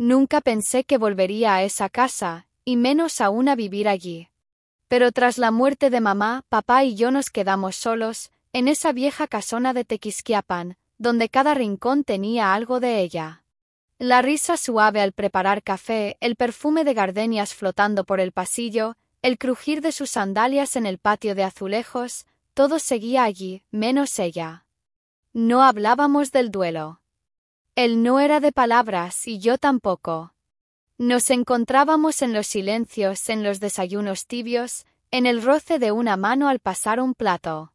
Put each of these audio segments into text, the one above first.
Nunca pensé que volvería a esa casa, y menos aún a vivir allí. Pero tras la muerte de mamá, papá y yo nos quedamos solos, en esa vieja casona de Tequisquiapan, donde cada rincón tenía algo de ella. La risa suave al preparar café, el perfume de gardenias flotando por el pasillo, el crujir de sus sandalias en el patio de azulejos, todo seguía allí, menos ella. No hablábamos del duelo. Él no era de palabras y yo tampoco. Nos encontrábamos en los silencios, en los desayunos tibios, en el roce de una mano al pasar un plato.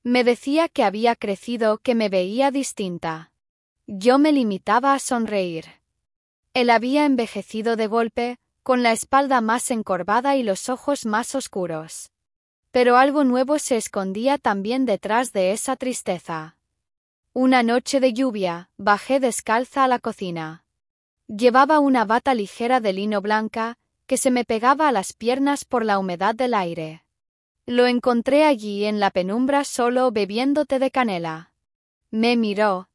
Me decía que había crecido, que me veía distinta. Yo me limitaba a sonreír. Él había envejecido de golpe, con la espalda más encorvada y los ojos más oscuros. Pero algo nuevo se escondía también detrás de esa tristeza. Una noche de lluvia, bajé descalza a la cocina. Llevaba una bata ligera de lino blanca, que se me pegaba a las piernas por la humedad del aire. Lo encontré allí en la penumbra solo bebiendo té de canela. Me miró.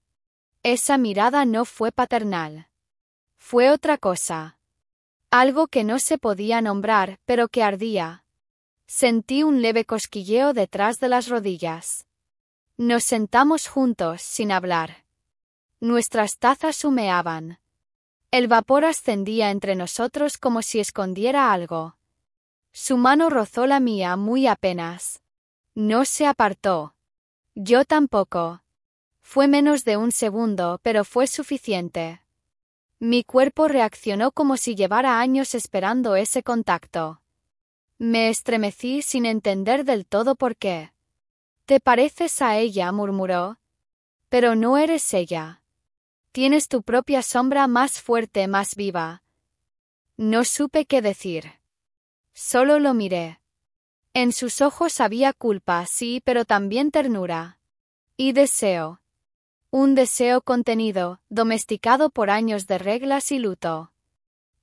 Esa mirada no fue paternal. Fue otra cosa. Algo que no se podía nombrar, pero que ardía. Sentí un leve cosquilleo detrás de las rodillas. Nos sentamos juntos, sin hablar. Nuestras tazas humeaban. El vapor ascendía entre nosotros como si escondiera algo. Su mano rozó la mía muy apenas. No se apartó. Yo tampoco. Fue menos de un segundo, pero fue suficiente. Mi cuerpo reaccionó como si llevara años esperando ese contacto. Me estremecí sin entender del todo por qué. «Te pareces a ella», murmuró. «Pero no eres ella. Tienes tu propia sombra más fuerte, más viva». No supe qué decir. Solo lo miré. En sus ojos había culpa, sí, pero también ternura. Y deseo. Un deseo contenido, domesticado por años de reglas y luto.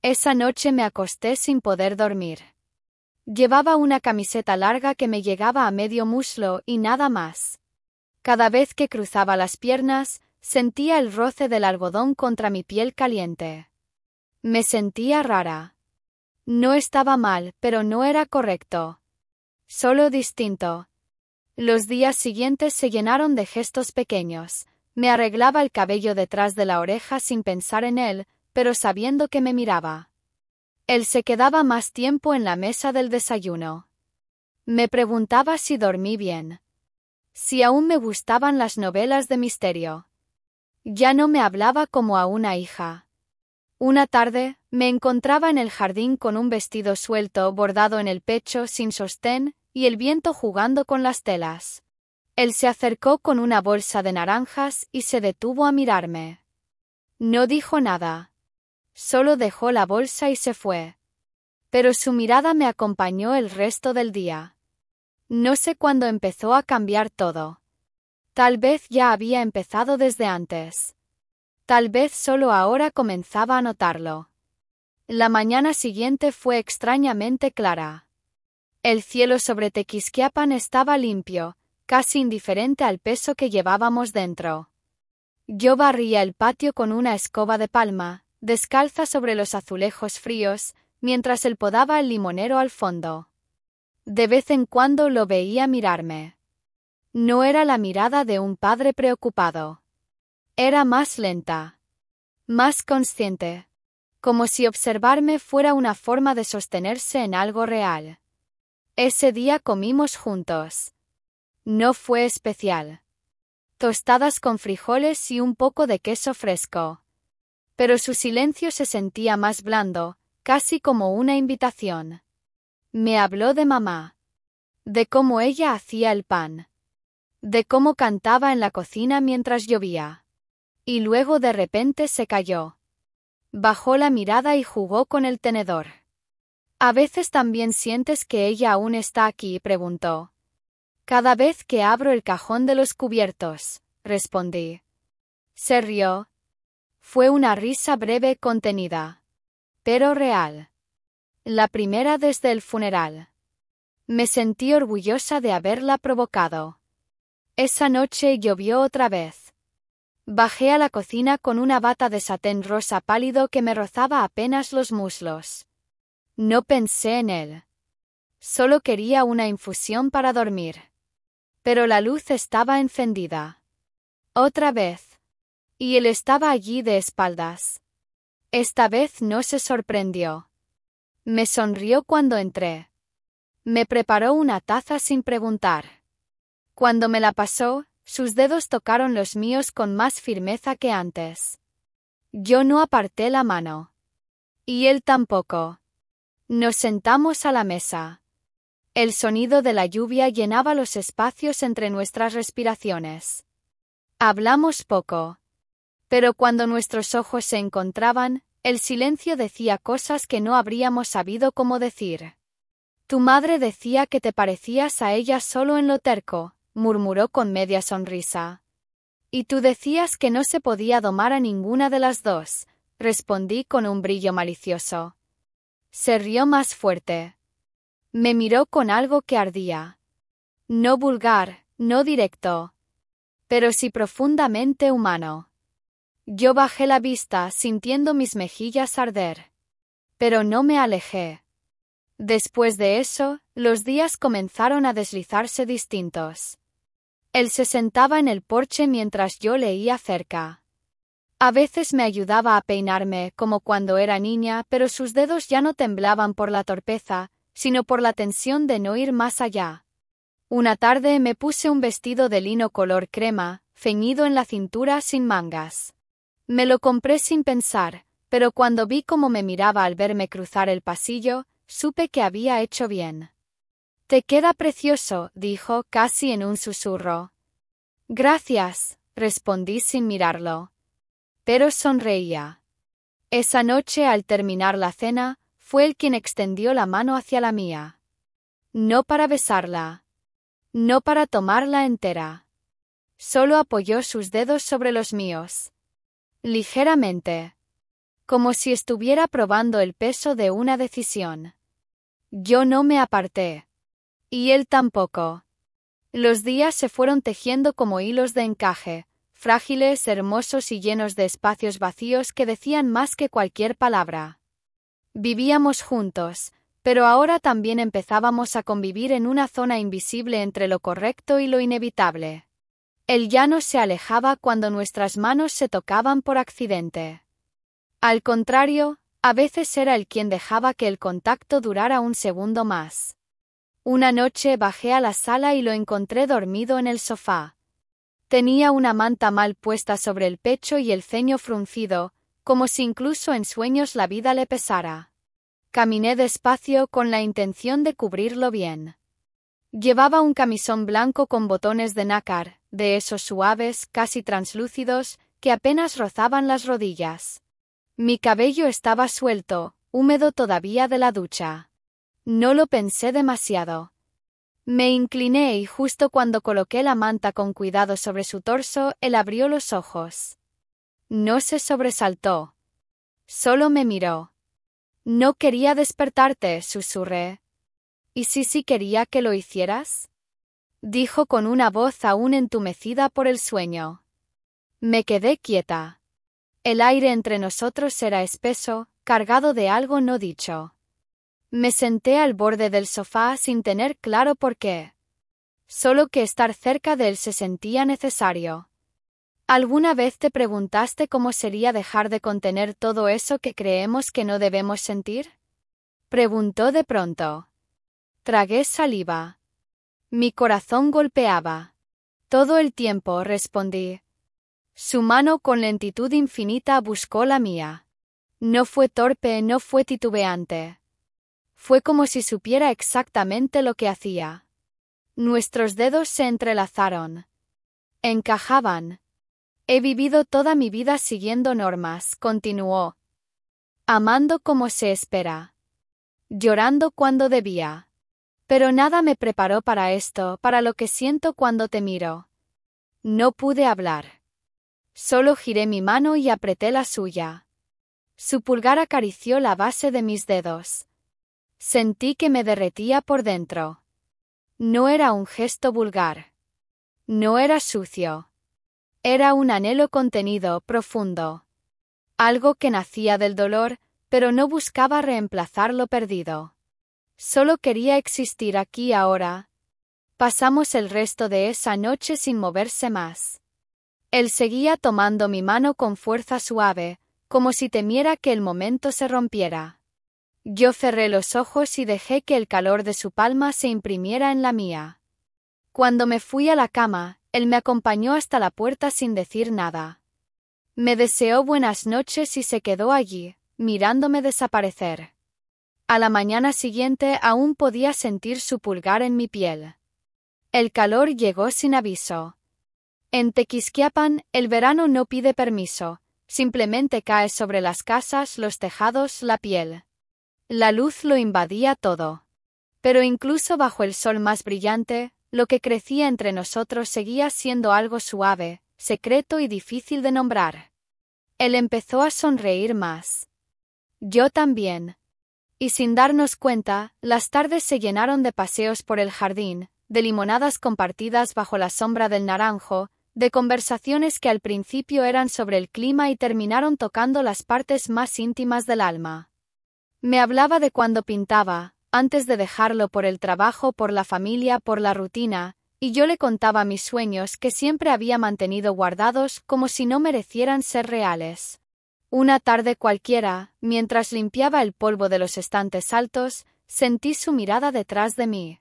Esa noche me acosté sin poder dormir. Llevaba una camiseta larga que me llegaba a medio muslo y nada más. Cada vez que cruzaba las piernas, sentía el roce del algodón contra mi piel caliente. Me sentía rara. No estaba mal, pero no era correcto. Solo distinto. Los días siguientes se llenaron de gestos pequeños. Me arreglaba el cabello detrás de la oreja sin pensar en él, pero sabiendo que me miraba. Él se quedaba más tiempo en la mesa del desayuno. Me preguntaba si dormí bien. Si aún me gustaban las novelas de misterio. Ya no me hablaba como a una hija. Una tarde, me encontraba en el jardín con un vestido suelto bordado en el pecho sin sostén y el viento jugando con las telas. Él se acercó con una bolsa de naranjas y se detuvo a mirarme. No dijo nada. Solo dejó la bolsa y se fue. Pero su mirada me acompañó el resto del día. No sé cuándo empezó a cambiar todo. Tal vez ya había empezado desde antes. Tal vez solo ahora comenzaba a notarlo. La mañana siguiente fue extrañamente clara. El cielo sobre Tequisquiapan estaba limpio, casi indiferente al peso que llevábamos dentro. Yo barría el patio con una escoba de palma, descalza sobre los azulejos fríos, mientras él podaba el limonero al fondo. De vez en cuando lo veía mirarme. No era la mirada de un padre preocupado. Era más lenta. Más consciente. Como si observarme fuera una forma de sostenerse en algo real. Ese día comimos juntos. No fue especial. Tostadas con frijoles y un poco de queso fresco. Pero su silencio se sentía más blando, casi como una invitación. Me habló de mamá. De cómo ella hacía el pan. De cómo cantaba en la cocina mientras llovía. Y luego de repente se calló. Bajó la mirada y jugó con el tenedor. «¿A veces también sientes que ella aún está aquí?», preguntó. «Cada vez que abro el cajón de los cubiertos», respondí. Se rió. Fue una risa breve, contenida. Pero real. La primera desde el funeral. Me sentí orgullosa de haberla provocado. Esa noche llovió otra vez. Bajé a la cocina con una bata de satén rosa pálido que me rozaba apenas los muslos. No pensé en él. Solo quería una infusión para dormir. Pero la luz estaba encendida. Otra vez. Y él estaba allí de espaldas. Esta vez no se sorprendió. Me sonrió cuando entré. Me preparó una taza sin preguntar. Cuando me la pasó, sus dedos tocaron los míos con más firmeza que antes. Yo no aparté la mano. Y él tampoco. Nos sentamos a la mesa. El sonido de la lluvia llenaba los espacios entre nuestras respiraciones. Hablamos poco. Pero cuando nuestros ojos se encontraban, el silencio decía cosas que no habríamos sabido cómo decir. Tu madre decía que te parecías a ella solo en lo terco, murmuró con media sonrisa. Y tú decías que no se podía domar a ninguna de las dos, respondí con un brillo malicioso. Se rió más fuerte. Me miró con algo que ardía. No vulgar, no directo. Pero sí profundamente humano. Yo bajé la vista sintiendo mis mejillas arder. Pero no me alejé. Después de eso, los días comenzaron a deslizarse distintos. Él se sentaba en el porche mientras yo leía cerca. A veces me ayudaba a peinarme como cuando era niña, pero sus dedos ya no temblaban por la torpeza, sino por la tensión de no ir más allá. Una tarde me puse un vestido de lino color crema, ceñido en la cintura sin mangas. Me lo compré sin pensar, pero cuando vi cómo me miraba al verme cruzar el pasillo, supe que había hecho bien. Te queda precioso, dijo casi en un susurro. Gracias, respondí sin mirarlo. Pero sonreía. Esa noche, al terminar la cena, fue él quien extendió la mano hacia la mía. No para besarla. No para tomarla entera. Solo apoyó sus dedos sobre los míos. Ligeramente. Como si estuviera probando el peso de una decisión. Yo no me aparté. Y él tampoco. Los días se fueron tejiendo como hilos de encaje, frágiles, hermosos y llenos de espacios vacíos que decían más que cualquier palabra. Vivíamos juntos, pero ahora también empezábamos a convivir en una zona invisible entre lo correcto y lo inevitable. Él ya no se alejaba cuando nuestras manos se tocaban por accidente. Al contrario, a veces era él quien dejaba que el contacto durara un segundo más. Una noche bajé a la sala y lo encontré dormido en el sofá. Tenía una manta mal puesta sobre el pecho y el ceño fruncido, como si incluso en sueños la vida le pesara. Caminé despacio con la intención de cubrirlo bien. Llevaba un camisón blanco con botones de nácar, de esos suaves, casi translúcidos, que apenas rozaban las rodillas. Mi cabello estaba suelto, húmedo todavía de la ducha. No lo pensé demasiado. Me incliné y justo cuando coloqué la manta con cuidado sobre su torso, él abrió los ojos. No se sobresaltó. Solo me miró. No quería despertarte, susurré. ¿Y si sí quería que lo hicieras? Dijo con una voz aún entumecida por el sueño. Me quedé quieta. El aire entre nosotros era espeso, cargado de algo no dicho. Me senté al borde del sofá sin tener claro por qué. Solo que estar cerca de él se sentía necesario. ¿Alguna vez te preguntaste cómo sería dejar de contener todo eso que creemos que no debemos sentir? Preguntó de pronto. Tragué saliva. Mi corazón golpeaba. Todo el tiempo, respondí. Su mano con lentitud infinita buscó la mía. No fue torpe, no fue titubeante. Fue como si supiera exactamente lo que hacía. Nuestros dedos se entrelazaron. Encajaban. He vivido toda mi vida siguiendo normas, continuó. Amando como se espera. Llorando cuando debía. Pero nada me preparó para esto, para lo que siento cuando te miro. No pude hablar. Solo giré mi mano y apreté la suya. Su pulgar acarició la base de mis dedos. Sentí que me derretía por dentro. No era un gesto vulgar. No era sucio. Era un anhelo contenido, profundo. Algo que nacía del dolor, pero no buscaba reemplazar lo perdido. Solo quería existir aquí ahora. Pasamos el resto de esa noche sin moverse más. Él seguía tomando mi mano con fuerza suave, como si temiera que el momento se rompiera. Yo cerré los ojos y dejé que el calor de su palma se imprimiera en la mía. Cuando me fui a la cama, él me acompañó hasta la puerta sin decir nada. Me deseó buenas noches y se quedó allí, mirándome desaparecer. A la mañana siguiente aún podía sentir su pulgar en mi piel. El calor llegó sin aviso. En Tequisquiapan, el verano no pide permiso, simplemente cae sobre las casas, los tejados, la piel. La luz lo invadía todo. Pero incluso bajo el sol más brillante, lo que crecía entre nosotros seguía siendo algo suave, secreto y difícil de nombrar. Él empezó a sonreír más. Yo también. Y sin darnos cuenta, las tardes se llenaron de paseos por el jardín, de limonadas compartidas bajo la sombra del naranjo, de conversaciones que al principio eran sobre el clima y terminaron tocando las partes más íntimas del alma. Me hablaba de cuando pintaba, antes de dejarlo por el trabajo, por la familia, por la rutina, y yo le contaba mis sueños que siempre había mantenido guardados como si no merecieran ser reales. Una tarde cualquiera, mientras limpiaba el polvo de los estantes altos, sentí su mirada detrás de mí.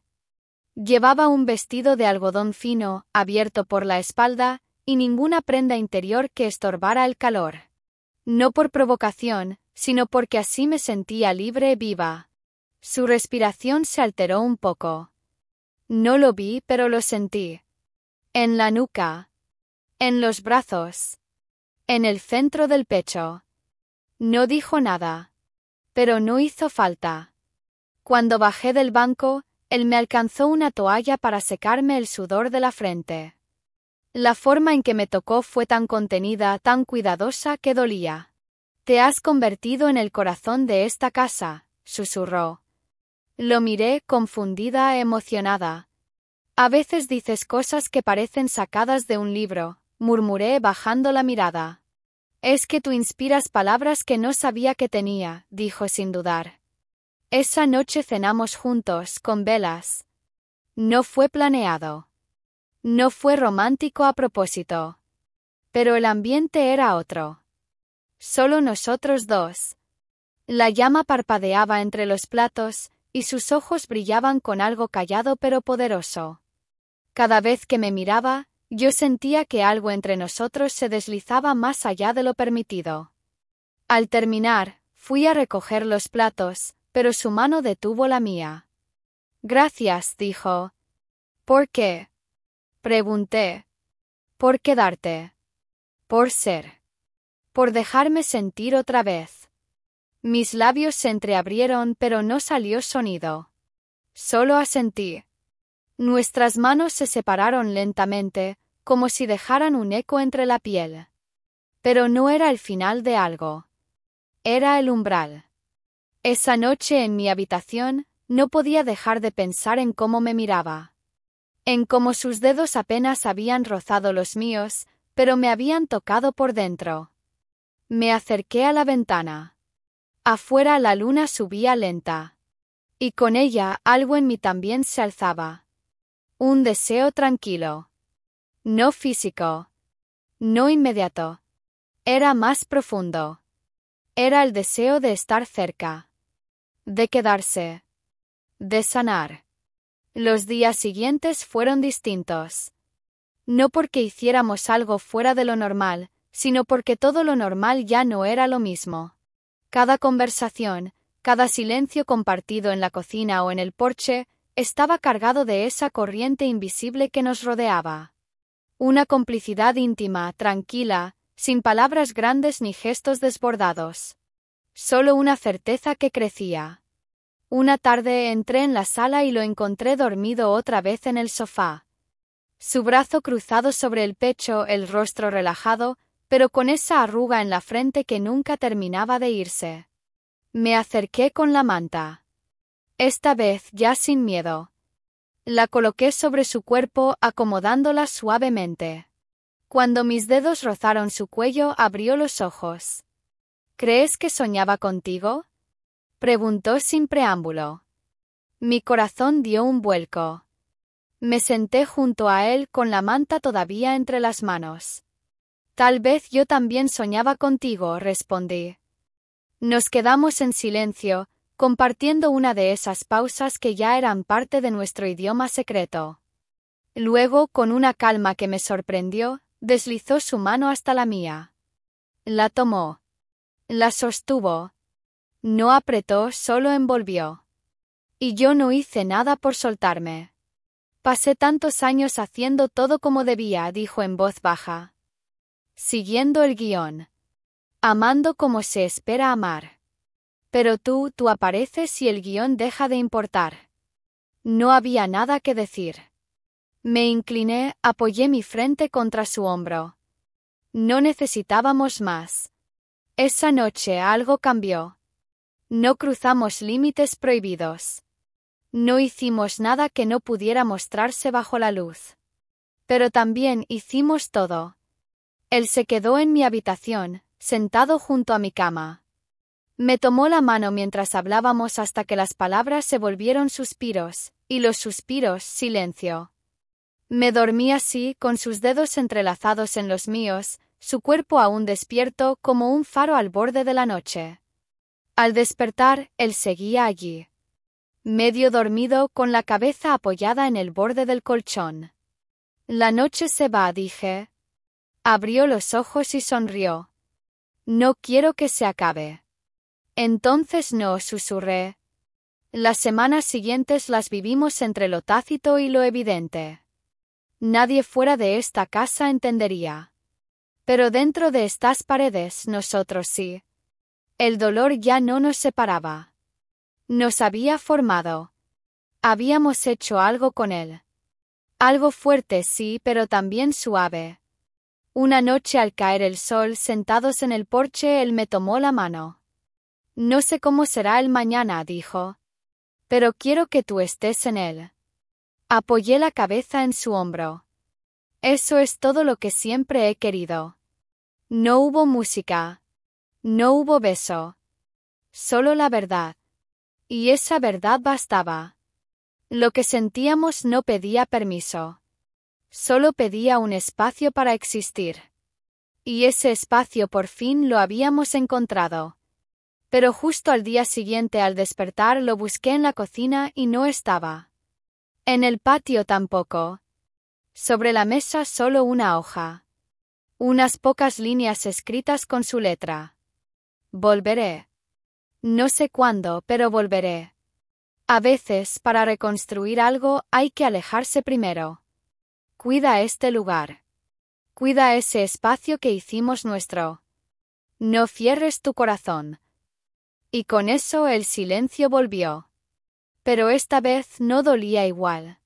Llevaba un vestido de algodón fino, abierto por la espalda, y ninguna prenda interior que estorbara el calor. No por provocación, sino porque así me sentía libre y viva. Su respiración se alteró un poco. No lo vi, pero lo sentí. En la nuca. En los brazos. En el centro del pecho. No dijo nada. Pero no hizo falta. Cuando bajé del banco, él me alcanzó una toalla para secarme el sudor de la frente. La forma en que me tocó fue tan contenida, tan cuidadosa que dolía. «Te has convertido en el corazón de esta casa», susurró. Lo miré, confundida, emocionada. «A veces dices cosas que parecen sacadas de un libro», murmuré bajando la mirada. «Es que tú inspiras palabras que no sabía que tenía», dijo sin dudar. Esa noche cenamos juntos, con velas. No fue planeado. No fue romántico a propósito. Pero el ambiente era otro. Solo nosotros dos. La llama parpadeaba entre los platos, y sus ojos brillaban con algo callado pero poderoso. Cada vez que me miraba, yo sentía que algo entre nosotros se deslizaba más allá de lo permitido. Al terminar, fui a recoger los platos, pero su mano detuvo la mía. «Gracias», dijo. «¿Por qué?», pregunté. «Por quedarte. Por ser. Por dejarme sentir otra vez». Mis labios se entreabrieron pero no salió sonido. Solo asentí. Nuestras manos se separaron lentamente, como si dejaran un eco entre la piel. Pero no era el final de algo. Era el umbral. Esa noche en mi habitación, no podía dejar de pensar en cómo me miraba. En cómo sus dedos apenas habían rozado los míos, pero me habían tocado por dentro. Me acerqué a la ventana. Afuera la luna subía lenta. Y con ella algo en mí también se alzaba. Un deseo tranquilo. No físico. No inmediato. Era más profundo. Era el deseo de estar cerca. De quedarse. De sanar. Los días siguientes fueron distintos. No porque hiciéramos algo fuera de lo normal, sino porque todo lo normal ya no era lo mismo. Cada conversación, cada silencio compartido en la cocina o en el porche, estaba cargado de esa corriente invisible que nos rodeaba. Una complicidad íntima, tranquila, sin palabras grandes ni gestos desbordados. Solo una certeza que crecía. Una tarde entré en la sala y lo encontré dormido otra vez en el sofá. Su brazo cruzado sobre el pecho, el rostro relajado, pero con esa arruga en la frente que nunca terminaba de irse. Me acerqué con la manta. Esta vez ya sin miedo. La coloqué sobre su cuerpo acomodándola suavemente. Cuando mis dedos rozaron su cuello, abrió los ojos. ¿Crees que soñaba contigo? Preguntó sin preámbulo. Mi corazón dio un vuelco. Me senté junto a él con la manta todavía entre las manos. Tal vez yo también soñaba contigo, respondí. Nos quedamos en silencio, compartiendo una de esas pausas que ya eran parte de nuestro idioma secreto. Luego, con una calma que me sorprendió, deslizó su mano hasta la mía. La tomó. La sostuvo. No apretó, solo envolvió. Y yo no hice nada por soltarme. Pasé tantos años haciendo todo como debía, dijo en voz baja. Siguiendo el guión. Amando como se espera amar. Pero tú apareces y el guión deja de importar. No había nada que decir. Me incliné, apoyé mi frente contra su hombro. No necesitábamos más. Esa noche algo cambió. No cruzamos límites prohibidos. No hicimos nada que no pudiera mostrarse bajo la luz. Pero también hicimos todo. Él se quedó en mi habitación, sentado junto a mi cama. Me tomó la mano mientras hablábamos hasta que las palabras se volvieron suspiros, y los suspiros silencio. Me dormí así, con sus dedos entrelazados en los míos, su cuerpo aún despierto como un faro al borde de la noche. Al despertar, él seguía allí. Medio dormido, con la cabeza apoyada en el borde del colchón. La noche se va, dije. Abrió los ojos y sonrió. No quiero que se acabe. Entonces no, susurré. Las semanas siguientes las vivimos entre lo tácito y lo evidente. Nadie fuera de esta casa entendería. Pero dentro de estas paredes nosotros sí. El dolor ya no nos separaba. Nos había formado. Habíamos hecho algo con él. Algo fuerte, sí, pero también suave. Una noche al caer el sol, sentados en el porche, él me tomó la mano. No sé cómo será el mañana, dijo. Pero quiero que tú estés en él. Apoyé la cabeza en su hombro. Eso es todo lo que siempre he querido. No hubo música. No hubo beso. Solo la verdad. Y esa verdad bastaba. Lo que sentíamos no pedía permiso. Solo pedía un espacio para existir. Y ese espacio por fin lo habíamos encontrado. Pero justo al día siguiente, al despertar, lo busqué en la cocina y no estaba. En el patio tampoco. Sobre la mesa solo una hoja. Unas pocas líneas escritas con su letra. Volveré. No sé cuándo, pero volveré. A veces, para reconstruir algo, hay que alejarse primero. Cuida este lugar. Cuida ese espacio que hicimos nuestro. No cierres tu corazón. Y con eso el silencio volvió. Pero esta vez no dolía igual.